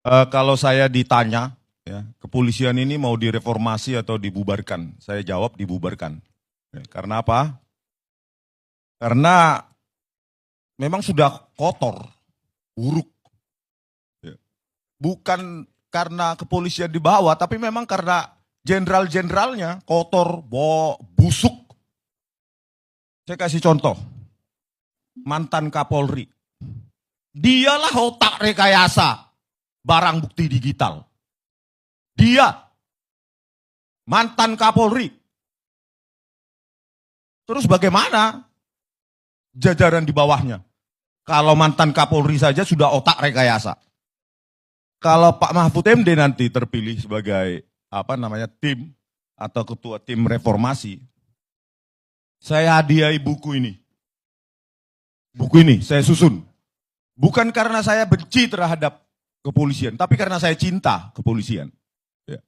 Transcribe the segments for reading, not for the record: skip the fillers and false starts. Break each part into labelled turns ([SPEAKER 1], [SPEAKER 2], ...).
[SPEAKER 1] Kalau saya ditanya, ya, kepolisian ini mau direformasi atau dibubarkan, saya jawab dibubarkan. Ya, karena apa? Karena memang sudah kotor, buruk. Ya. Bukan karena kepolisian di bawah, tapi memang karena jenderal-jenderalnya kotor, busuk. Saya kasih contoh, mantan Kapolri. Dialah otak rekayasa barang bukti digital. Dia, mantan Kapolri. Terus bagaimana jajaran di bawahnya? Kalau mantan Kapolri saja sudah otak rekayasa. Kalau Pak Mahfud MD nanti terpilih sebagai tim atau ketua tim reformasi, saya hadiahi buku ini. Buku ini saya susun. Bukan karena saya benci terhadap kepolisian, tapi karena saya cinta kepolisian. Ya.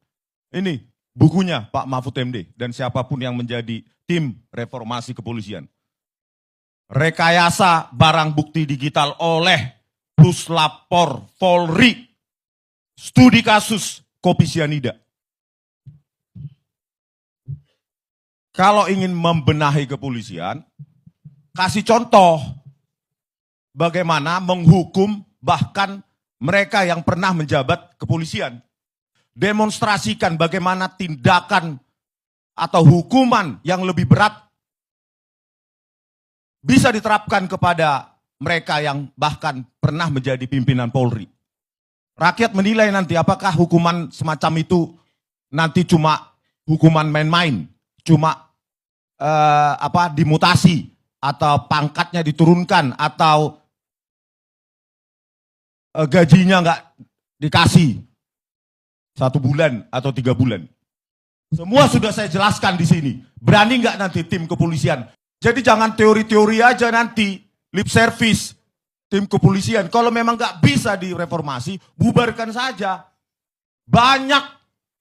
[SPEAKER 1] Ini bukunya Pak Mahfud MD dan siapapun yang menjadi tim reformasi kepolisian. Rekayasa barang bukti digital oleh Puslapor Polri. Studi kasus kopi sianida. Kalau ingin membenahi kepolisian, kasih contoh bagaimana menghukum bahkan mereka yang pernah menjabat kepolisian. Demonstrasikan bagaimana tindakan atau hukuman yang lebih berat bisa diterapkan kepada mereka yang bahkan pernah menjadi pimpinan Polri. Rakyat menilai nanti apakah hukuman semacam itu nanti cuma hukuman main-main, cuma dimutasi atau pangkatnya diturunkan atau gajinya nggak dikasih 1 bulan atau 3 bulan. Semua sudah saya jelaskan di sini. Berani nggak nanti tim kepolisian? Jadi jangan teori-teori aja nanti, lip service tim kepolisian. Kalau memang nggak bisa direformasi, bubarkan saja. Banyak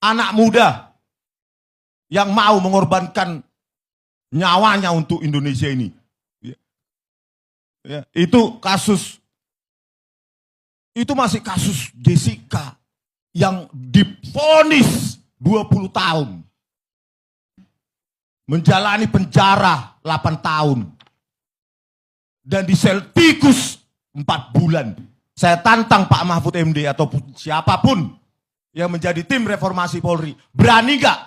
[SPEAKER 1] anak muda yang mau mengorbankan nyawanya untuk Indonesia ini. Ya, itu masih kasus Jessica yang divonis 20 tahun. Menjalani penjara 8 tahun. Dan di sel tikus 4 bulan. Saya tantang Pak Mahfud MD ataupun siapapun yang menjadi tim reformasi Polri. Berani gak?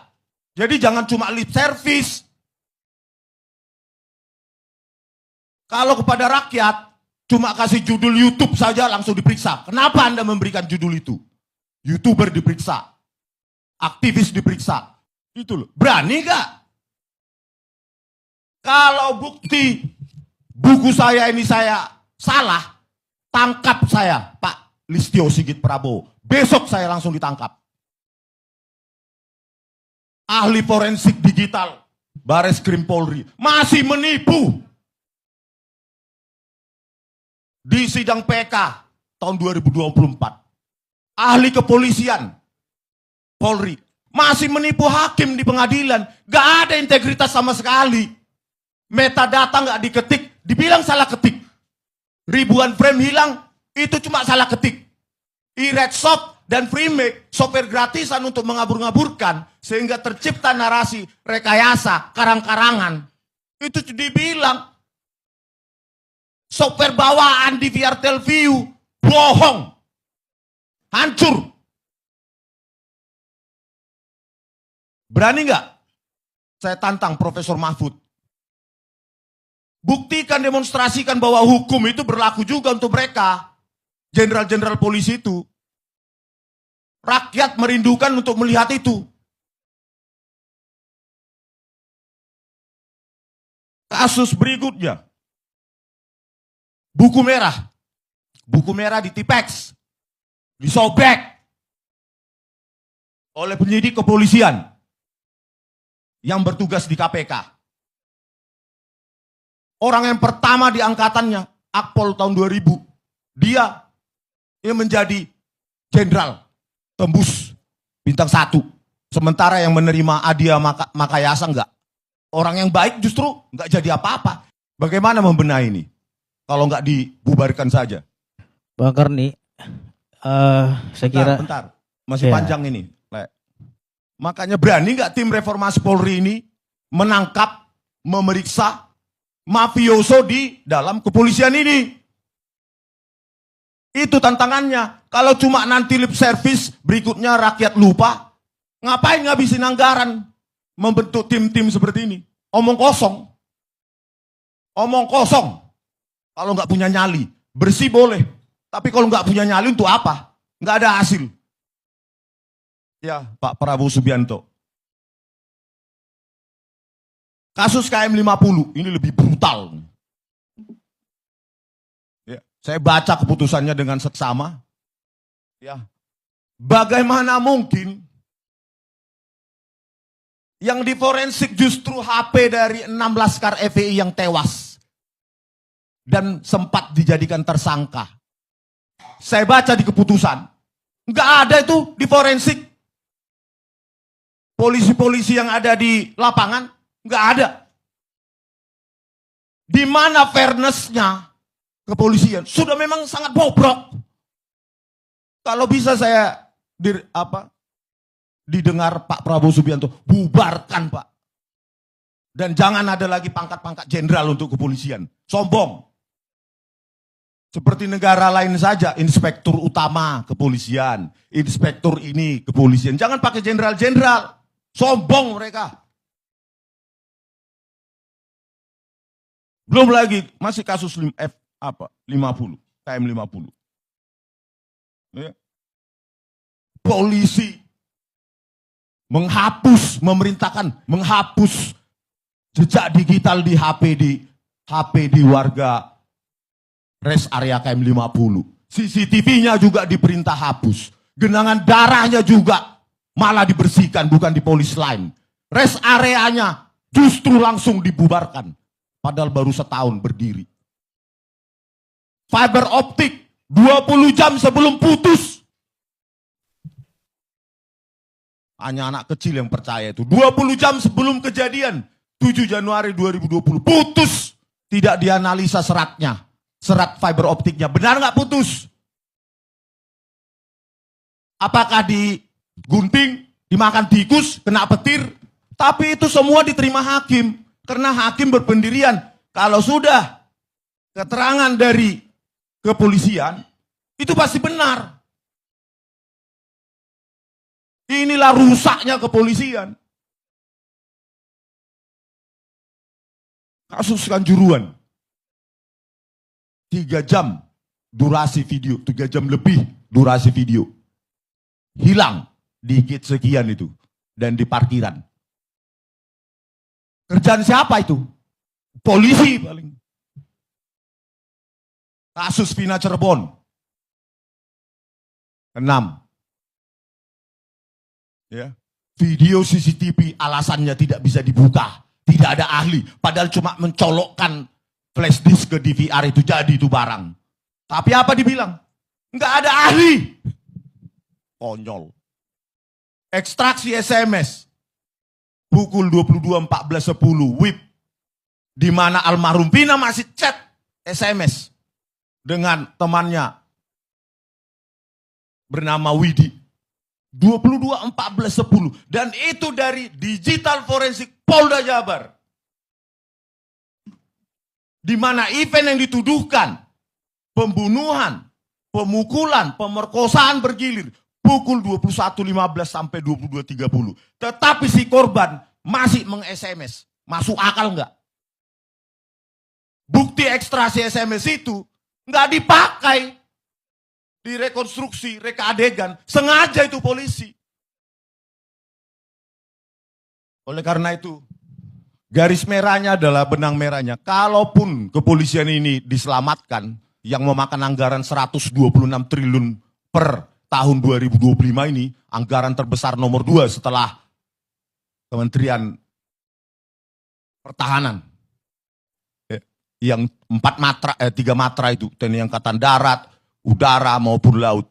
[SPEAKER 1] Jadi jangan cuma lip service. Kalau kepada rakyat, cuma kasih judul YouTube saja langsung diperiksa. Kenapa Anda memberikan judul itu? YouTuber diperiksa. Aktivis diperiksa. Itu loh. Berani gak? Kalau bukti buku saya ini saya salah, tangkap saya, Pak Listio Sigit Prabowo. Besok saya langsung ditangkap. Ahli forensik digital, Bareskrim Polri, masih menipu. Di sidang PK tahun 2024. Ahli kepolisian, Polri, masih menipu hakim di pengadilan. Gak ada integritas sama sekali. Metadata gak diketik, dibilang salah ketik. Ribuan frame hilang, itu cuma salah ketik. E-Redshop dan Freemake, software gratisan untuk mengabur-ngaburkan, sehingga tercipta narasi rekayasa, karang-karangan. Itu dibilang software bawaan di VR Telview, bohong, hancur. Berani nggak? Saya tantang Profesor Mahfud. Buktikan, demonstrasikan bahwa hukum itu berlaku juga untuk mereka. Jenderal-jenderal polisi itu. Rakyat merindukan untuk melihat itu. Kasus berikutnya. Buku merah. Buku merah ditipex. Disobek. Oleh penyidik kepolisian. Yang bertugas di KPK. Orang yang pertama di angkatannya, Akpol tahun 2000. Dia yang menjadi jenderal tembus bintang 1. Sementara yang menerima hadiah Makayasa enggak. Orang yang baik justru enggak jadi apa-apa. Bagaimana membenahi ini? Kalau enggak dibubarkan saja.
[SPEAKER 2] Bang Karni, Saya kira
[SPEAKER 1] bentar. Masih panjang ini. Makanya berani nggak tim reformasi Polri ini menangkap, memeriksa mafioso di dalam kepolisian ini? Itu tantangannya. Kalau cuma nanti lip service, berikutnya rakyat lupa, ngapain ngabisin anggaran membentuk tim-tim seperti ini? Omong kosong. Omong kosong. Kalau nggak punya nyali, bersih boleh. Tapi kalau nggak punya nyali untuk apa? Nggak ada hasil. Ya, Pak Prabowo Subianto. Kasus KM50 ini lebih brutal. Ya, saya baca keputusannya dengan seksama. Ya, bagaimana mungkin yang diforensik justru HP dari 6 laskar FPI yang tewas dan sempat dijadikan tersangka. Saya baca di keputusan, nggak ada itu di forensik. Polisi-polisi yang ada di lapangan, nggak ada. Di mana fairness-nya kepolisian? Sudah memang sangat bobrok. Kalau bisa saya didengar Pak Prabowo Subianto, bubarkan Pak. Dan jangan ada lagi pangkat-pangkat jenderal untuk kepolisian. Sombong. Seperti negara lain saja, inspektur utama kepolisian, inspektur ini kepolisian. Jangan pakai jenderal-jenderal. Sombong mereka. Belum lagi masih kasus 50, KM50. Ya. Polisi memerintahkan menghapus jejak digital di HP di warga rest area KM50. CCTV-nya juga diperintah hapus. Genangan darahnya juga malah dibersihkan, bukan di polis lain. Rest areanya justru langsung dibubarkan. Padahal baru setahun berdiri. Fiber optik 20 jam sebelum putus. Hanya anak kecil yang percaya itu. 20 jam sebelum kejadian 7 Januari 2020 putus. Tidak dianalisa seratnya. Serat fiber optiknya. Benar nggak putus? Apakah digunting, dimakan tikus, kena petir? Tapi itu semua diterima hakim. Karena hakim berpendirian. Kalau sudah keterangan dari kepolisian, itu pasti benar. Inilah rusaknya kepolisian. Kasus Kanjuruhan. 3 jam durasi video, 3 jam lebih durasi video. Hilang dikit sekian itu. Dan di parkiran. Kerjaan siapa itu? Polisi paling. Kasus Vina Cirebon. 6. Ya. Video CCTV alasannya tidak bisa dibuka. Tidak ada ahli. Padahal cuma mencolokkan flash disk ke DVR itu jadi itu barang. Tapi apa dibilang? Enggak ada ahli. Konyol. Ekstraksi SMS. Pukul 22.14.10 WIB. Di mana almarhum Vina masih chat SMS. Dengan temannya. Bernama Widi. 22.14.10. Dan itu dari digital forensik Polda Jabar. Di mana event yang dituduhkan pembunuhan, pemukulan, pemerkosaan bergilir pukul 21.15 sampai 22.30. Tetapi si korban masih meng-SMS. Masuk akal enggak? Bukti ekstraksi SMS itu enggak dipakai di rekonstruksi, reka adegan. Sengaja itu polisi. Oleh karena itu, garis merahnya adalah benang merahnya. Kalaupun kepolisian ini diselamatkan, yang memakan anggaran 126 triliun per tahun 2025 ini, anggaran terbesar nomor 2 setelah Kementerian Pertahanan. Yang 3 matra itu, TNI Angkatan Darat, Udara maupun Laut.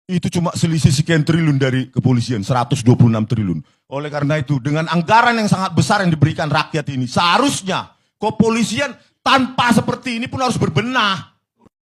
[SPEAKER 1] Itu cuma selisih sekian triliun dari kepolisian, 126 triliun. Oleh karena itu, dengan anggaran yang sangat besar yang diberikan rakyat ini, seharusnya kepolisian tanpa seperti ini pun harus berbenah.